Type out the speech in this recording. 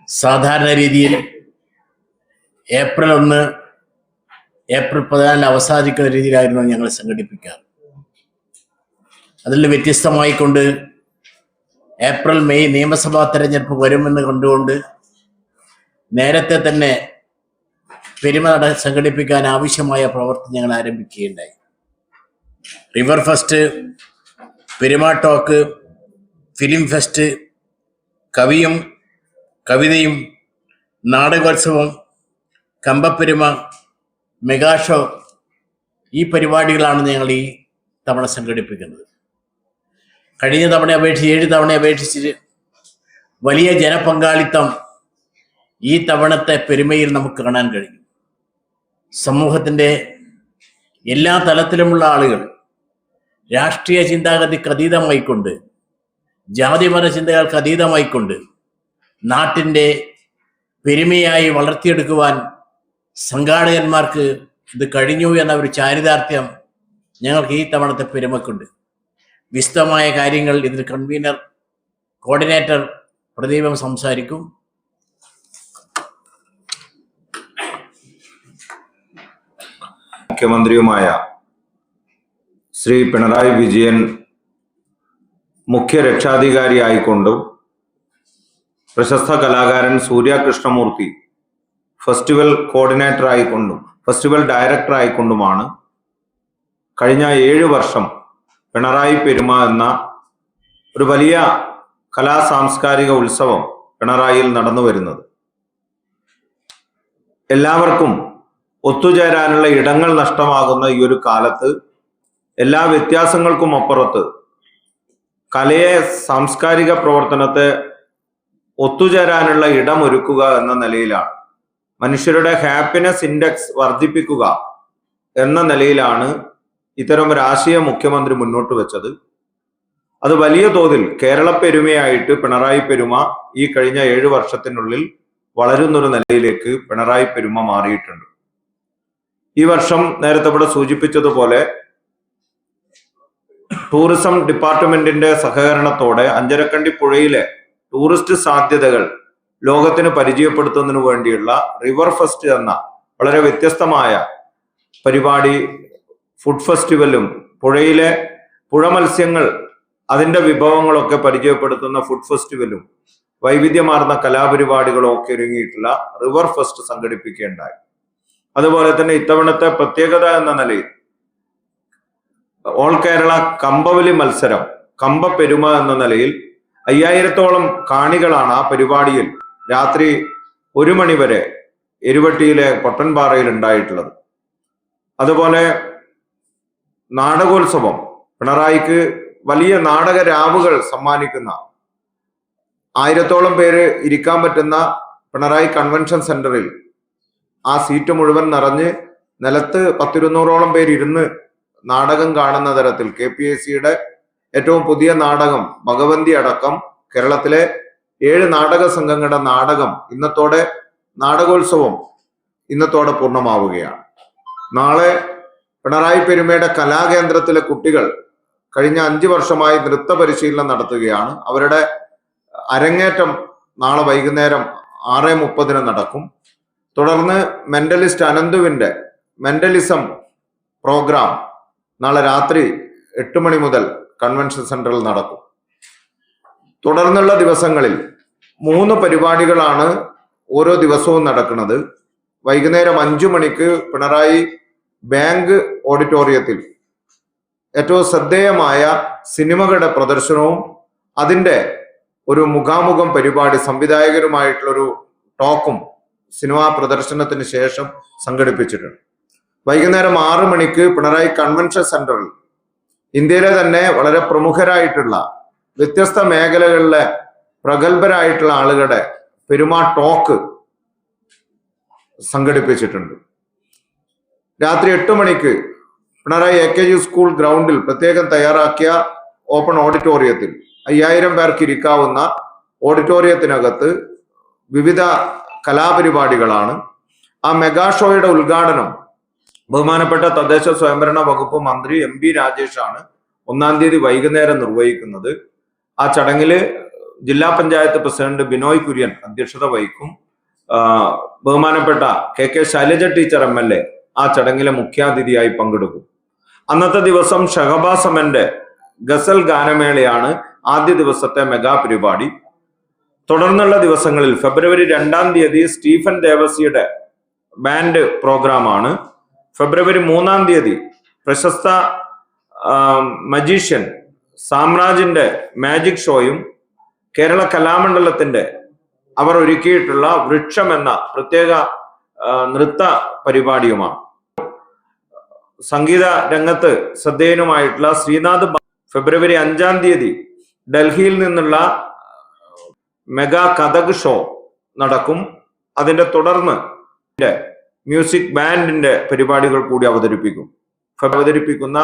സാധാരണ രീതിയിൽ April 1, April 14 അവസാനിക്കുന്ന രീതിയിലായിരുന്നു ഞങ്ങൾ സംഘടിപ്പിക്കാറ്. അതിൽ വ്യത്യസ്തമായിക്കൊണ്ട് ഏപ്രിൽ മെയ് നിയമസഭാ തെരഞ്ഞെടുപ്പ് വരുമെന്ന് കണ്ടുകൊണ്ട് നേരത്തെ തന്നെ പെരുമ സംഘടിപ്പിക്കാൻ ആവശ്യമായ പ്രവർത്തനം ഞങ്ങൾ ആരംഭിക്കുകയുണ്ടായി. റിവർ ഫെസ്റ്റ്, പെരുമ ടോക്ക്, ഫിലിം ഫെസ്റ്റ്, കവിയും കവിതയും, നാടകോത്സവം, കമ്പപ്പെരുമ, മെഗാ ഷോ, ഈ പരിപാടികളാണ് ഞങ്ങൾ ഈ തവണ സംഘടിപ്പിക്കുന്നത്. കഴിഞ്ഞ തവണ അപേക്ഷിച്ച് 7 തവണ അപേക്ഷിച്ച് വലിയ ജനപങ്കാളിത്തം ഈ തവണത്തെ പെരുമയിൽ നമുക്ക് കാണാൻ കഴിയും. സമൂഹത്തിൻ്റെ എല്ലാ തലത്തിലുമുള്ള ആളുകൾ രാഷ്ട്രീയ ചിന്താഗതിക്ക് അതീതമായിക്കൊണ്ട്, ജാതിമത ചിന്തകൾക്ക് അതീതമായിക്കൊണ്ട് നാട്ടിൻ്റെ പെരുമയായി വളർത്തിയെടുക്കുവാൻ സംഘാടകന്മാർക്ക് ഇത് കഴിഞ്ഞു എന്ന ഒരു ചാരിതാർത്ഥ്യം ഞങ്ങൾക്ക് ഈ തവണത്തെ പെരുമക്കുണ്ട്. വിശദമായ കാര്യങ്ങൾ ഇതിൽ കൺവീനർ, കോർഡിനേറ്റർ പ്രദീപം സംസാരിക്കും. മുഖ്യമന്ത്രിയുമായ ശ്രീ പിണറായി വിജയൻ മുഖ്യ രക്ഷാധികാരിയായിക്കൊണ്ടും പ്രശസ്ത കലാകാരൻ സൂര്യ കൃഷ്ണമൂർത്തി ഫെസ്റ്റിവൽ കോർഡിനേറ്റർ ആയിക്കൊണ്ടും ഫെസ്റ്റിവൽ ഡയറക്ടർ ആയിക്കൊണ്ടുമാണ് കഴിഞ്ഞ 7 വർഷം പിണറായി പെരുമ എന്ന ഒരു വലിയ കലാസാംസ്കാരിക ഉത്സവം പിണറായിയിൽ നടന്നു വരുന്നത്. എല്ലാവർക്കും ഒത്തുചേരാനുള്ള ഇടങ്ങൾ നഷ്ടമാകുന്ന ഈ ഒരു കാലത്ത് എല്ലാ വ്യത്യാസങ്ങൾക്കും അപ്പുറത്ത് കലയെ, സാംസ്കാരിക പ്രവർത്തനത്തെ ഒത്തുചേരാനുള്ള ഇടം ഒരുക്കുക എന്ന നിലയിലാണ്, മനുഷ്യരുടെ ഹാപ്പിനെസ് ഇൻഡെക്സ് വർദ്ധിപ്പിക്കുക എന്ന നിലയിലാണ് ഇത്തരം ഒരു ആശയം മുഖ്യമന്ത്രി മുന്നോട്ട് വെച്ചത്. അത് വലിയ തോതിൽ കേരള പെരുമയായിട്ട് പിണറായി പെരുമ ഈ കഴിഞ്ഞ 7 വർഷത്തിനുള്ളിൽ വളരുന്നൊരു നിലയിലേക്ക് പിണറായി പെരുമ മാറിയിട്ടുണ്ട്. ഈ വർഷം നേരത്തെ ഇവിടെ സൂചിപ്പിച്ചതുപോലെ ടൂറിസം ഡിപ്പാർട്ട്മെന്റിന്റെ സഹകരണത്തോടെ അഞ്ചരക്കണ്ടി പുഴയിലെ ടൂറിസ്റ്റ് സാധ്യതകൾ ലോകത്തിന് പരിചയപ്പെടുത്തുന്നതിനു വേണ്ടിയുള്ള റിവർ ഫെസ്റ്റ് എന്ന വളരെ വ്യത്യസ്തമായ പരിപാടി, ഫുഡ് ഫെസ്റ്റിവലും പുഴയിലെ പുഴ മത്സ്യങ്ങൾ, അതിൻ്റെ വിഭവങ്ങളൊക്കെ പരിചയപ്പെടുത്തുന്ന ഫുഡ് ഫെസ്റ്റിവലും വൈവിധ്യമാർന്ന കലാപരിപാടികളും ഒക്കെ ഒരുങ്ങിയിട്ടുള്ള റിവർ ഫെസ്റ്റ് സംഘടിപ്പിക്കുകയുണ്ടായി. അതുപോലെ തന്നെ ഇത്തവണത്തെ പ്രത്യേകത എന്ന നിലയിൽ ഓൾ കേരള കമ്പവലി മത്സരം, കമ്പപ്പെരുമ എന്ന നിലയിൽ 5000-ഓളം കാണികളാണ് ആ പരിപാടിയിൽ രാത്രി 1 മണി വരെ എരുവട്ടിയിലെ പൊട്ടൻപാറയിൽ ഉണ്ടായിട്ടുള്ളത്. അതുപോലെ നാടകോത്സവം, പിണറായിക്ക് വലിയ നാടക രാവുകൾ സമ്മാനിക്കുന്ന 1000-ഓളം പേര് ഇരിക്കാൻ പറ്റുന്ന പിണറായി കൺവെൻഷൻ സെന്ററിൽ ആ സീറ്റ് മുഴുവൻ നിറഞ്ഞ് നിലത്ത് 100-200-ഓളം പേര് ഇരുന്ന് നാടകം കാണുന്ന തരത്തിൽ KPAC-യുടെ ഏറ്റവും പുതിയ നാടകം ഭഗവന്തി അടക്കം കേരളത്തിലെ 7 നാടക സംഘങ്ങളുടെ നാടകം ഇന്നത്തോടെ, നാടകോത്സവം ഇന്നത്തോടെ പൂർണ്ണമാവുകയാണ്. നാളെ പിണറായി പെരുമയുടെ കലാകേന്ദ്രത്തിലെ കുട്ടികൾ കഴിഞ്ഞ 5 വർഷമായി നൃത്ത പരിശീലനം നടത്തുകയാണ്. അവരുടെ അരങ്ങേറ്റം നാളെ വൈകുന്നേരം 6:30 നടക്കും. തുടർന്ന് മെന്റലിസ്റ്റ് അനന്തുവിന്റെ മെന്റലിസം പ്രോഗ്രാം നാളെ രാത്രി 8 മണി മുതൽ കൺവെൻഷൻ സെന്ററിൽ നടക്കും. തുടർന്നുള്ള ദിവസങ്ങളിൽ 3 പരിപാടികളാണ് ഓരോ ദിവസവും നടക്കുന്നത്. വൈകുന്നേരം 5 മണിക്ക് പിണറായി ബാങ്ക് ഓഡിറ്റോറിയത്തിൽ ഏറ്റവും ശ്രദ്ധേയമായ സിനിമകളുടെ പ്രദർശനവും അതിൻ്റെ ഒരു മുഖാമുഖം പരിപാടി സംവിധായകരുമായിട്ടുള്ളൊരു ടോക്കും സിനിമാ പ്രദർശനത്തിന് ശേഷം സംഘടിപ്പിച്ചിട്ടുണ്ട്. വൈകുന്നേരം 6 മണിക്ക് പിണറായി കൺവെൻഷൻ സെന്ററിൽ ഇന്ത്യയിലെ തന്നെ വളരെ പ്രമുഖരായിട്ടുള്ള വ്യത്യസ്ത മേഖലകളിലെ പ്രഗത്ഭരായിട്ടുള്ള ആളുകളുടെ പെരുമ ടോക്ക് സംഘടിപ്പിച്ചിട്ടുണ്ട്. രാത്രി 8 മണിക്ക് പിണറായി AKG സ്കൂൾ ഗ്രൗണ്ടിൽ പ്രത്യേകം തയ്യാറാക്കിയ ഓപ്പൺ ഓഡിറ്റോറിയത്തിൽ 5000 പേർക്ക് ഇരിക്കാവുന്ന ഓഡിറ്റോറിയത്തിനകത്ത് വിവിധ കലാപരിപാടികളാണ്. ആ മെഗാ ഷോയുടെ ഉദ്ഘാടനം ബഹുമാനപ്പെട്ട തദ്ദേശ സ്വയംഭരണ വകുപ്പ് മന്ത്രി MP രാജേഷാണ് 1-ാം തീയതി വൈകുന്നേരം നിർവഹിക്കുന്നത്. ആ ചടങ്ങില് ജില്ലാ പഞ്ചായത്ത് പ്രസിഡന്റ് ബിനോയ് കുര്യൻ അധ്യക്ഷത വഹിക്കും. ബഹുമാനപ്പെട്ട കെ ശൈലജ ടീച്ചർ MLA ആ ചടങ്ങിലെ മുഖ്യാതിഥിയായി പങ്കെടുക്കും. അന്നത്തെ ദിവസം ഷഹബാസ് അമന്റെ ഗസൽ ഗാനമേളയാണ് ആദ്യ ദിവസത്തെ മെഗാ പരിപാടി. തുടർന്നുള്ള ദിവസങ്ങളിൽ ഫെബ്രുവരി 2-ാം തീയതി സ്റ്റീഫൻ ദേവസിയുടെ ബാൻഡ് പ്രോഗ്രാമാണ്. ഫെബ്രുവരി 3-ാം തീയതി പ്രശസ്ത മജീഷ്യൻ സാമ്രാജിന്റെ മാജിക് ഷോയും കേരള കലാമണ്ഡലത്തിന്റെ അവർ ഒരുക്കിയിട്ടുള്ള വൃക്ഷം എന്ന പ്രത്യേക നൃത്ത പരിപാടിയുമാണ്. സംഗീത രംഗത്ത് ശ്രദ്ധേയനുമായിട്ടുള്ള ശ്രീനാഥ് ഫെബ്രുവരി 5-ാം തീയതി ഡൽഹിയിൽ നിന്നുള്ള മെഗാ കഥക് ഷോ നടക്കും. അതിന്റെ തുടർന്ന് മ്യൂസിക് ബാൻഡിന്റെ പരിപാടികൾ കൂടി അവതരിപ്പിക്കുന്ന